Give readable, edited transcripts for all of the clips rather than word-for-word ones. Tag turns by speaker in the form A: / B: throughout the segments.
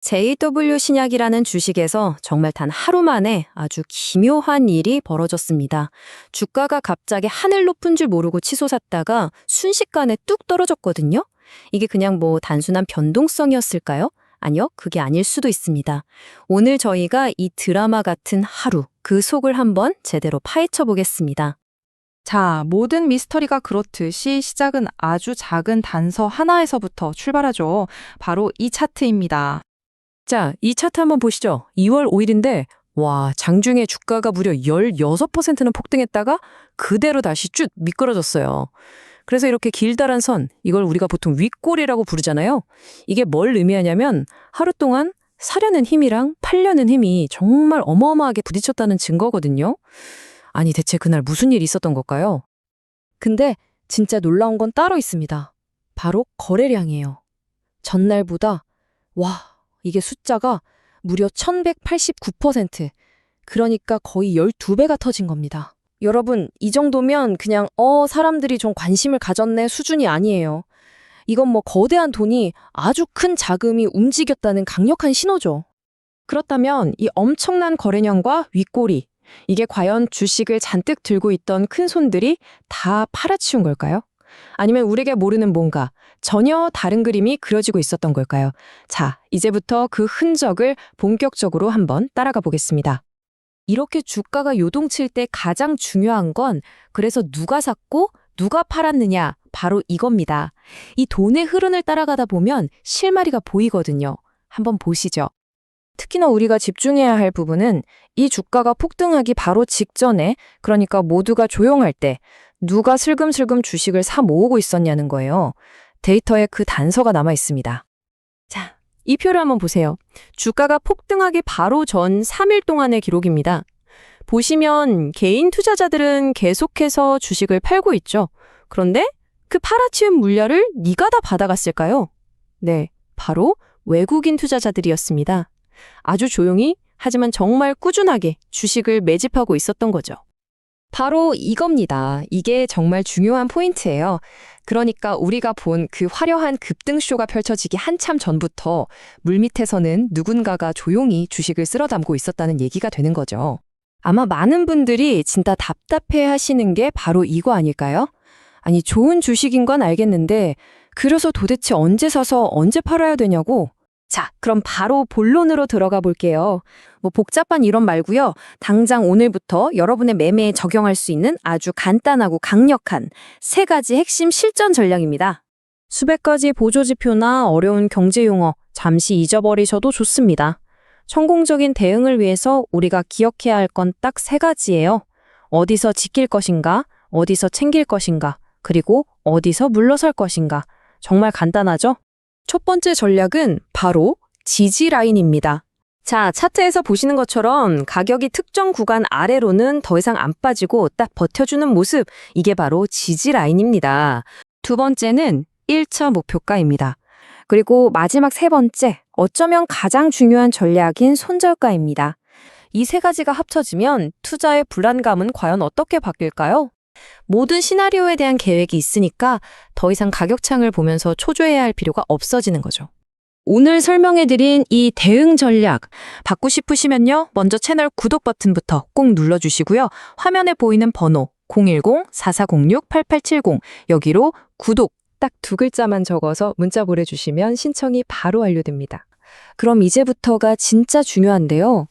A: JW 신약이라는 주식에서 정말 단 하루 만에 아주 기묘한 일이 벌어졌습니다. 주가가 갑자기 하늘 높은 줄 모르고 치솟았다가 순식간에 뚝 떨어졌거든요. 이게 그냥 뭐 단순한 변동성이었을까요? 아니요, 그게 아닐 수도 있습니다. 오늘 저희가 이 드라마 같은 하루, 그 속을 한번 제대로 파헤쳐 보겠습니다.
B: 자, 모든 미스터리가 그렇듯이 시작은 아주 작은 단서 하나에서부터 출발하죠. 바로 이 차트입니다.
A: 자, 이 차트 한번 보시죠. 2월 5일인데, 와, 장중에 주가가 무려 16%는 폭등했다가 그대로 다시 쭉 미끄러졌어요. 그래서 이렇게 길다란 선, 이걸 우리가 보통 윗골이라고 부르잖아요. 이게 뭘 의미하냐면 하루 동안 사려는 힘이랑 팔려는 힘이 정말 어마어마하게 부딪혔다는 증거거든요. 아니, 대체 그날 무슨 일이 있었던 걸까요?
C: 근데 진짜 놀라운 건 따로 있습니다. 바로 거래량이에요. 전날보다 이게 숫자가 무려 1189%. 그러니까 거의 12배가 터진 겁니다. 여러분, 이 정도면 그냥 사람들이 좀 관심을 가졌네 수준이 아니에요. 이건 뭐 거대한 돈이 아주 큰 자금이 움직였다는 강력한 신호죠.
A: 그렇다면 이 엄청난 거래량과 윗골이 이게 과연 주식을 잔뜩 들고 있던 큰 손들이 다 팔아치운 걸까요? 아니면 우리에게 모르는 뭔가 전혀 다른 그림이 그려지고 있었던 걸까요? 자, 이제부터 그 흔적을 본격적으로 한번 따라가 보겠습니다. 이렇게 주가가 요동칠 때 가장 중요한 건 그래서 누가 샀고 누가 팔았느냐, 바로 이겁니다. 이 돈의 흐름을 따라가다 보면 실마리가 보이거든요. 한번 보시죠. 특히나 우리가 집중해야 할 부분은 이 주가가 폭등하기 바로 직전에, 그러니까 모두가 조용할 때 누가 슬금슬금 주식을 사 모으고 있었냐는 거예요. 데이터에 그 단서가 남아 있습니다. 자, 이 표를 한번 보세요. 주가가 폭등하기 바로 전 3일 동안의 기록입니다. 보시면 개인 투자자들은 계속해서 주식을 팔고 있죠. 그런데 그 팔아치운 물량을 누가 다 받아갔을까요? 네, 바로 외국인 투자자들이었습니다. 아주 조용히 하지만 정말 꾸준하게 주식을 매집하고 있었던 거죠. 바로 이겁니다. 이게 정말 중요한 포인트예요. 그러니까 우리가 본 그 화려한 급등쇼가 펼쳐지기 한참 전부터 물밑에서는 누군가가 조용히 주식을 쓸어 담고 있었다는 얘기가 되는 거죠. 아마 많은 분들이 진짜 답답해 하시는 게 바로 이거 아닐까요? 아니, 좋은 주식인 건 알겠는데 그래서 도대체 언제 사서 언제 팔아야 되냐고? 자, 그럼 바로 본론으로 들어가 볼게요. 뭐 복잡한 이론 말고요. 당장 오늘부터 여러분의 매매에 적용할 수 있는 아주 간단하고 강력한 3가지 핵심 실전 전략입니다. 수백 가지 보조지표나 어려운 경제 용어 잠시 잊어버리셔도 좋습니다. 성공적인 대응을 위해서 우리가 기억해야 할 건 딱 3가지예요. 어디서 지킬 것인가, 어디서 챙길 것인가, 그리고 어디서 물러설 것인가. 정말 간단하죠? 첫 번째 전략은 바로 지지 라인입니다. 자, 차트에서 보시는 것처럼 가격이 특정 구간 아래로는 더 이상 안 빠지고 딱 버텨주는 모습, 이게 바로 지지 라인입니다. 두 번째는 1차 목표가입니다. 그리고 마지막 3번째, 어쩌면 가장 중요한 전략인 손절가입니다. 이 3가지가 합쳐지면 투자의 불안감은 과연 어떻게 바뀔까요? 모든 시나리오에 대한 계획이 있으니까 더 이상 가격창을 보면서 초조해야 할 필요가 없어지는 거죠. 오늘 설명해드린 이 대응 전략 받고 싶으시면요. 먼저 채널 구독 버튼부터 꼭 눌러주시고요. 화면에 보이는 번호 010-4406-8870 여기로 구독 딱 2글자만 적어서 문자 보내주시면 신청이 바로 완료됩니다. 그럼 이제부터가 진짜 중요한데요.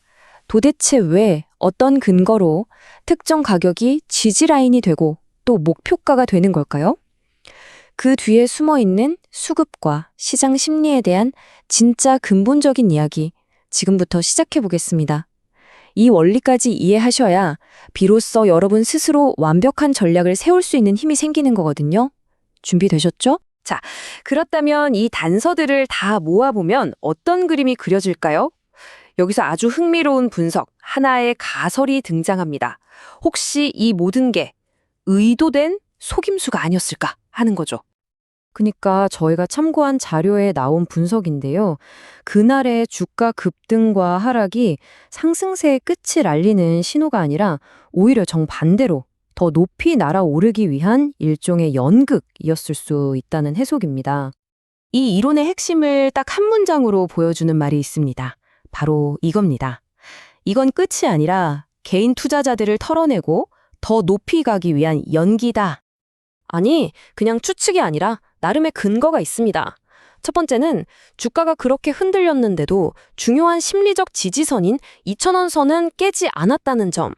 A: 도대체 왜, 어떤 근거로 특정 가격이 지지라인이 되고 또 목표가가 되는 걸까요? 그 뒤에 숨어있는 수급과 시장 심리에 대한 진짜 근본적인 이야기 지금부터 시작해 보겠습니다. 이 원리까지 이해하셔야 비로소 여러분 스스로 완벽한 전략을 세울 수 있는 힘이 생기는 거거든요. 준비되셨죠? 자, 그렇다면 이 단서들을 다 모아보면 어떤 그림이 그려질까요? 여기서 아주 흥미로운 분석, 하나의 가설이 등장합니다. 혹시 이 모든 게 의도된 속임수가 아니었을까 하는 거죠. 그러니까 저희가 참고한 자료에 나온 분석인데요. 그날의 주가 급등과 하락이 상승세의 끝을 알리는 신호가 아니라 오히려 정반대로 더 높이 날아오르기 위한 일종의 연극이었을 수 있다는 해석입니다. 이 이론의 핵심을 딱 한 문장으로 보여주는 말이 있습니다. 바로 이겁니다. 이건 끝이 아니라 개인 투자자들을 털어내고 더 높이 가기 위한 연기다. 아니, 그냥 추측이 아니라 나름의 근거가 있습니다. 첫 번째는 주가가 그렇게 흔들렸는데도 중요한 심리적 지지선인 2,000원 선은 깨지 않았다는 점.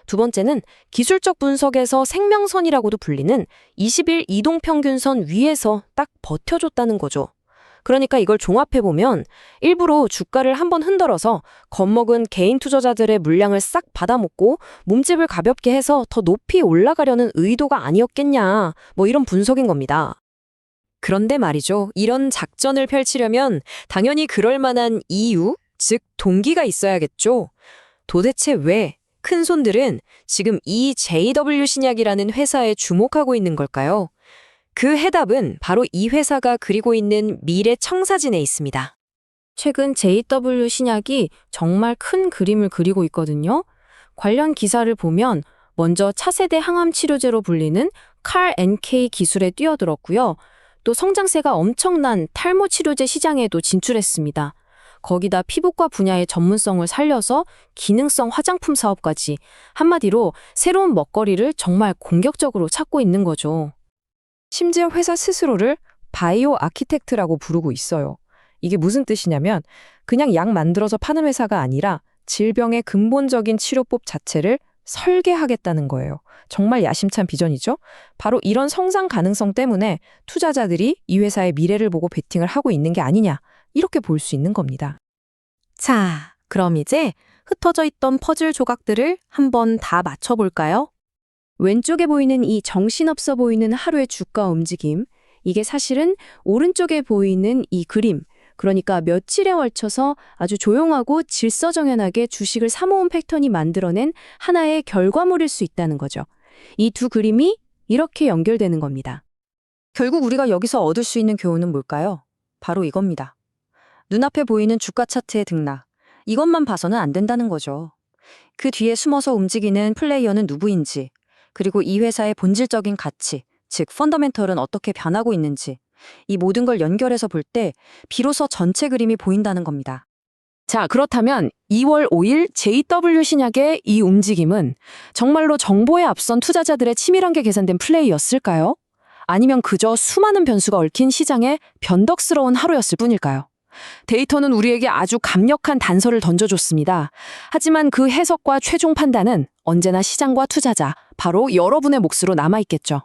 A: 두 번째는 기술적 분석에서 생명선이라고도 불리는 20일 이동평균선 위에서 딱 버텨줬다는 거죠. 그러니까 이걸 종합해보면 일부러 주가를 한번 흔들어서 겁먹은 개인 투자자들의 물량을 싹 받아먹고 몸집을 가볍게 해서 더 높이 올라가려는 의도가 아니었겠냐, 뭐 이런 분석인 겁니다. 그런데 말이죠. 이런 작전을 펼치려면 당연히 그럴 만한 이유, 즉 동기가 있어야겠죠. 도대체 왜 큰손들은 지금 이 JW 신약이라는 회사에 주목하고 있는 걸까요? 그 해답은 바로 이 회사가 그리고 있는 미래 청사진에 있습니다. 최근 JW 신약이 정말 큰 그림을 그리고 있거든요. 관련 기사를 보면 먼저 차세대 항암 치료제로 불리는 CAR-NK 기술에 뛰어들었고요. 또 성장세가 엄청난 탈모 치료제 시장에도 진출했습니다. 거기다 피부과 분야의 전문성을 살려서 기능성 화장품 사업까지, 한마디로 새로운 먹거리를 정말 공격적으로 찾고 있는 거죠. 심지어 회사 스스로를 바이오 아키텍트라고 부르고 있어요. 이게 무슨 뜻이냐면 그냥 약 만들어서 파는 회사가 아니라 질병의 근본적인 치료법 자체를 설계하겠다는 거예요. 정말 야심찬 비전이죠? 바로 이런 성장 가능성 때문에 투자자들이 이 회사의 미래를 보고 베팅을 하고 있는 게 아니냐, 이렇게 볼 수 있는 겁니다. 자, 그럼 이제 흩어져 있던 퍼즐 조각들을 한번 다 맞춰볼까요? 왼쪽에 보이는 이 정신없어 보이는 하루의 주가 움직임, 이게 사실은 오른쪽에 보이는 이 그림, 그러니까 며칠에 걸쳐서 아주 조용하고 질서정연하게 주식을 사모은 패턴이 만들어낸 하나의 결과물일 수 있다는 거죠. 이 두 그림이 이렇게 연결되는 겁니다. 결국 우리가 여기서 얻을 수 있는 교훈은 뭘까요? 바로 이겁니다. 눈앞에 보이는 주가 차트의 등락, 이것만 봐서는 안 된다는 거죠. 그 뒤에 숨어서 움직이는 플레이어는 누구인지, 그리고 이 회사의 본질적인 가치, 즉 펀더멘털은 어떻게 변하고 있는지, 이 모든 걸 연결해서 볼 때 비로소 전체 그림이 보인다는 겁니다. 자, 그렇다면 2월 5일 JW 신약의 이 움직임은 정말로 정보에 앞선 투자자들의 치밀하게 계산된 플레이였을까요? 아니면 그저 수많은 변수가 얽힌 시장의 변덕스러운 하루였을 뿐일까요? 데이터는 우리에게 아주 강력한 단서를 던져줬습니다. 하지만 그 해석과 최종 판단은 언제나 시장과 투자자, 바로 여러분의 몫으로 남아있겠죠.